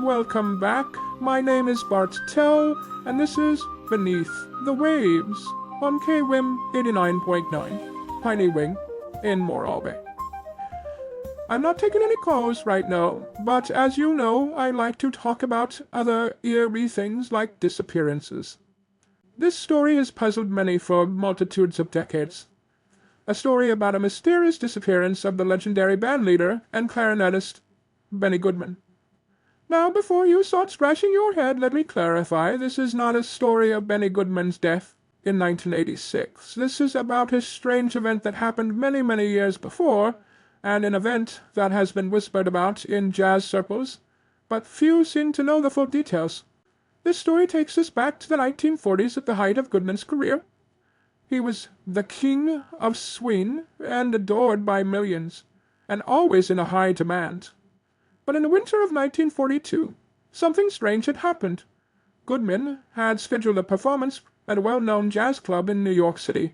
Welcome back. My name is Bart Tell, and this is Beneath the Waves on KWIMM 89.9, Piney Wing in Moral Bay. I'm not taking any calls right now, but as you know, I like to talk about other eerie things like disappearances. This story has puzzled many for multitudes of decades. A story about a mysterious disappearance of the legendary bandleader and clarinetist Benny Goodman. Now, before you start scratching your head, let me clarify, this is not a story of Benny Goodman's death in 1986. This is about a strange event that happened many, many years before, and an event that has been whispered about in jazz circles, but few seem to know the full details. This story takes us back to the 1940s at the height of Goodman's career. He was the king of swing and adored by millions, and always in a high demand. But in the winter of 1942, something strange had happened. Goodman had scheduled a performance at a well-known jazz club in New York City,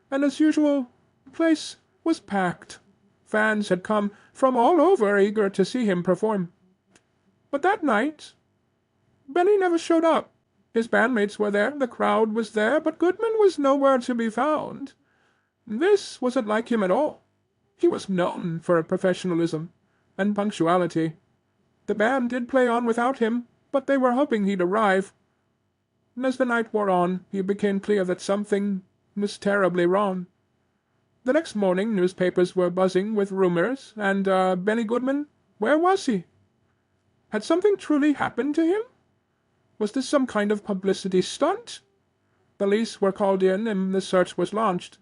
and as usual, the place was packed. Fans had come from all over eager to see him perform. But that night, Benny never showed up. His bandmates were there, the crowd was there, but Goodman was nowhere to be found. This wasn't like him at all. He was known for professionalism and punctuality. The band did play on without him, but they were hoping he'd arrive. And as the night wore on, it became clear that something was terribly wrong. The next morning, newspapers were buzzing with rumors, and Benny Goodman, where was he? Had something truly happened to him? Was this some kind of publicity stunt? Police were called in, and the search was launched.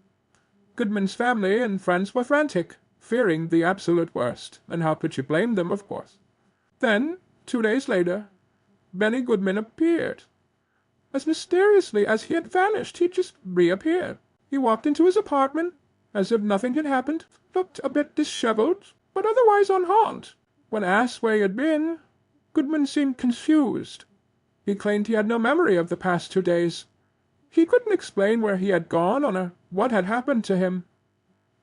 Goodman's family and friends were frantic, fearing the absolute worst, and how could you blame them, of course. Then, 2 days later, Benny Goodman appeared. As mysteriously as he had vanished, he just reappeared. He walked into his apartment, as if nothing had happened, looked a bit disheveled, but otherwise unharmed. When asked where he had been, Goodman seemed confused. He claimed he had no memory of the past 2 days. He couldn't explain where he had gone or what had happened to him.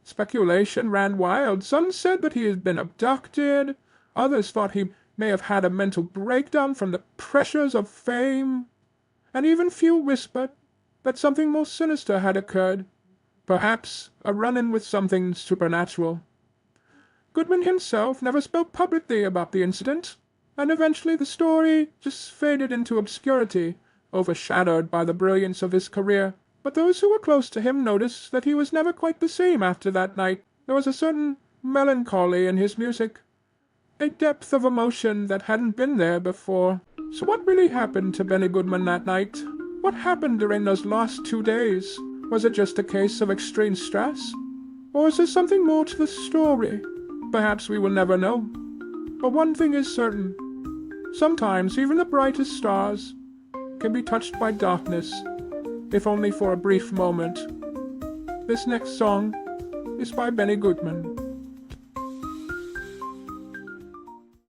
Speculation ran wild. Some said that he had been abducted. Others thought he may have had a mental breakdown from the pressures of fame. And even few whispered that something more sinister had occurred. Perhaps a run-in with something supernatural. Goodman himself never spoke publicly about the incident, and eventually the story just faded into obscurity, overshadowed by the brilliance of his career. But those who were close to him noticed that he was never quite the same after that night. There was a certain melancholy in his music, a depth of emotion that hadn't been there before. So what really happened to Benny Goodman that night? What happened during those last 2 days? Was it just a case of extreme stress? Or is there something more to the story? Perhaps we will never know. But one thing is certain. Sometimes even the brightest stars can be touched by darkness, if only for a brief moment. This next song is by Benny Goodman.